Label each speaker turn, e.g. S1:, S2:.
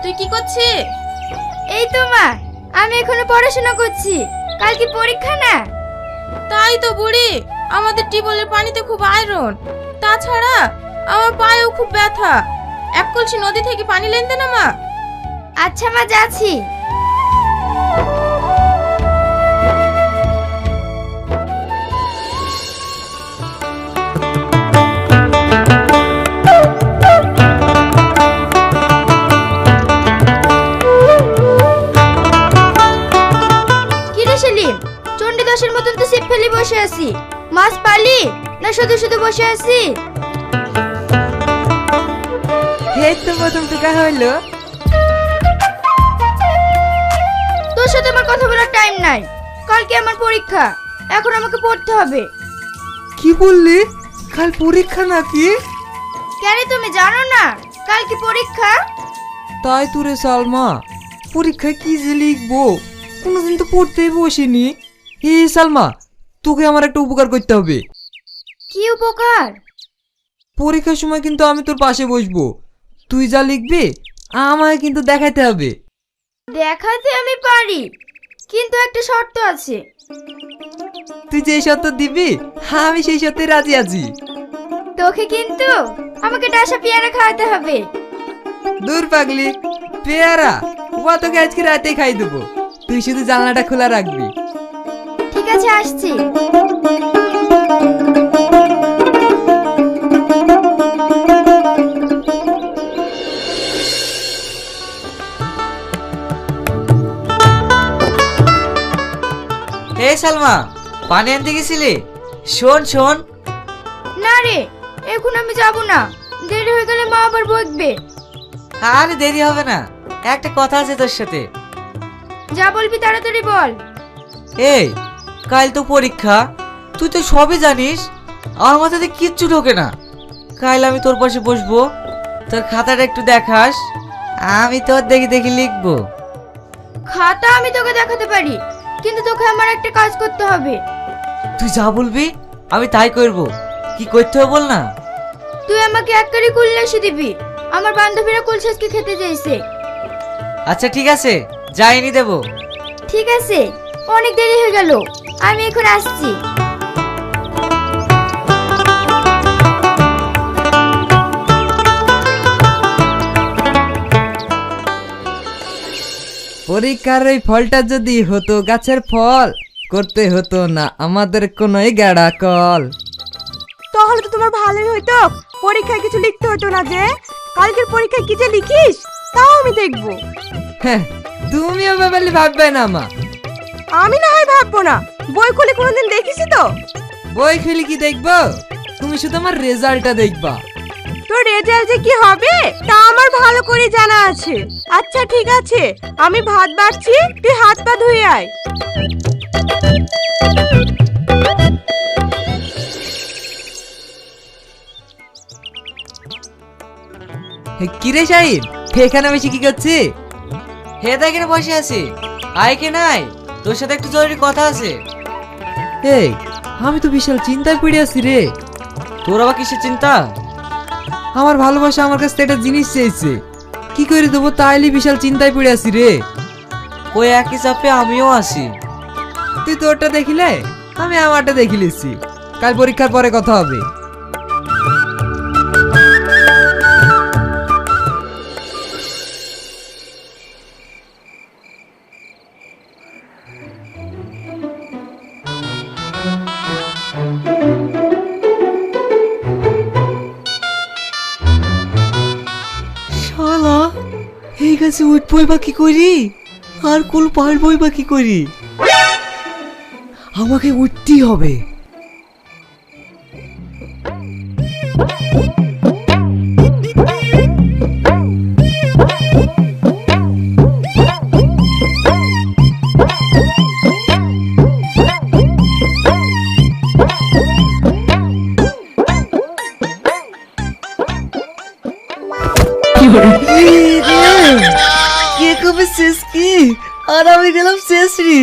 S1: তুই কি করছিস?
S2: এই তো মা, আমি এখনো পড়াশোনা করছি। কাল কি পরীক্ষা না?
S1: তাই তো বুড়ি, আমাদের টিউবওয়েলের পানিতে খুব আয়রন। তাছাড়া আমার পায়েও খুব ব্যথা। এক কলসি নদী থেকে পানি লেনতে না মা।
S2: আচ্ছা মা, যাচ্ছি। কিরে সেলিম, চণ্ডীদাসের মতন তো সিপ ফেলে বসে আছি। মাছ পালি না শুধু শুধু বসে আছি?
S3: এই তো প্রথম টুকা হইলো।
S2: তোর সাথে আমার কথা বলার টাইম নাই। কালকে আমার পরীক্ষা, এখন আমাকে পড়তে হবে।
S3: কি বললি? কাল পরীক্ষা নাকি?
S2: কেন তুমি জানো না কাল কি পরীক্ষা?
S3: তাই তো রে সালমা, পরীক্ষায় কি যে লিখবো কোনোদিন তো পড়তেই বসিনি। এই সালমা, তোকে আমার একটা উপকার করতে হবে।
S2: কি উপকার?
S3: পরীক্ষার সময় কিন্তু আমি তোর পাশে বসবো। তুই যা লিখবি আমায় কিন্তু দেখাইতে হবে।
S2: দেখাতে আমি পারি, কিন্তু একটা শর্ত আছে।
S3: তুই যেই শর্ত দিবি আমি সেই শর্তে রাজি আছি।
S2: তোকে কিন্তু আমাকে ডাসা পেয়ারা খাওয়াতে হবে।
S3: দূর পাগলি, পেয়ারা ও তোকে আজকে রাতেই খাই দেবো। তুই শুধু জানলাটা খোলা রাখবি।
S2: ঠিক আছে, আসছি।
S4: হে সালমা, পানি আনতে গেছিলি? শোন শোন।
S2: না রে, এখন আমি যাব না। দেরি হয়ে গেলে মা আবার বকবে।
S4: আরে দেরি হবে না, একটা কথা আছে তোর সাথে।
S2: যা বলবি তাড়াতাড়ি বল।
S4: এই, কাল তো পরীক্ষা, তুই তো সবই জানিস। আমার মাথাতে কিচ্ছু ঢোকে না। কাল আমি তোর পাশে বসবো, তোর খাতাটা একটু দেখাস, আমি তোর দেখি দেখি লিখবো।
S2: খাতা আমি তোকে দেখাতে পারি, কিন্তু তোকে আমার একটা কাজ করতে হবে।
S4: তুই যা বলবি আমি তাই করব। কি করতে হবে বল না।
S2: তুই আমাকে এক কারি কুললেশি দিবি। আমার বান্ধবীরা কুলশেষকে খেতে চাইছে।
S4: আচ্ছা ঠিক আছে, যাইনি দেবো।
S2: ঠিক আছে, অনেক দেরি হয়ে গেল, আমি এখন আসছি।
S3: পরীক্ষার এই ফলটা যদি হতো গাছের ফল, করতে হতো না আমাদের কোনোই গাড়া কল।
S5: তাহলে তো তোমার ভালোই হইতো, পরীক্ষায় কিছু লিখতে হতো না। যে কালকের পরীক্ষায় কি যে লিখিস তাও আমি দেখবো।
S3: হ্যাঁ, তুমিও ব্যাপারে ভাববে না মা।
S5: আমি না হয় ভাববো না, বই খুলে কোনোদিন দেখিস তো?
S3: বই খুলে কি দেখবো? তুমি শুধু আমার রেজাল্টটা দেখবা।
S5: তোর রেজাল্ট যে কি হবে তা আমার ভালো করে জানা আছে। আচ্ছা ঠিক আছে, আমি ভাত বাড়ছি, তুই হাত পা ধুয়ে আয়।
S3: কিরে শাহিন, এখানে বেশি কি করছি?
S4: হে দেখে বসে আছি। আয় কে নাই, তোর সাথে একটু জরুরি কথা আছে।
S3: এই, আমি তো বিশাল চিন্তায় পড়ে আছি রে।
S4: তোর আবার কিসের চিন্তা?
S3: আমার ভালোবাসা আমার কাছে একটা জিনিস চেয়েছে, কি করে দেবো তাইলে বিশাল চিন্তায় পড়ে আছি রে।
S4: ওই একই চাপে আমিও আছি।
S3: তুই তোরটা দেখিলে আমি আমারটা দেখিলেছি। কাল পরীক্ষার পরে কথা হবে।
S4: শালা, এই গাছে উঠবই বা কি করি, আর কুল পারবই বা কি করি? আমাকে উঠতেই হবে। কে কবে শেষ কি, আর আমি গেলাম শেষ রে।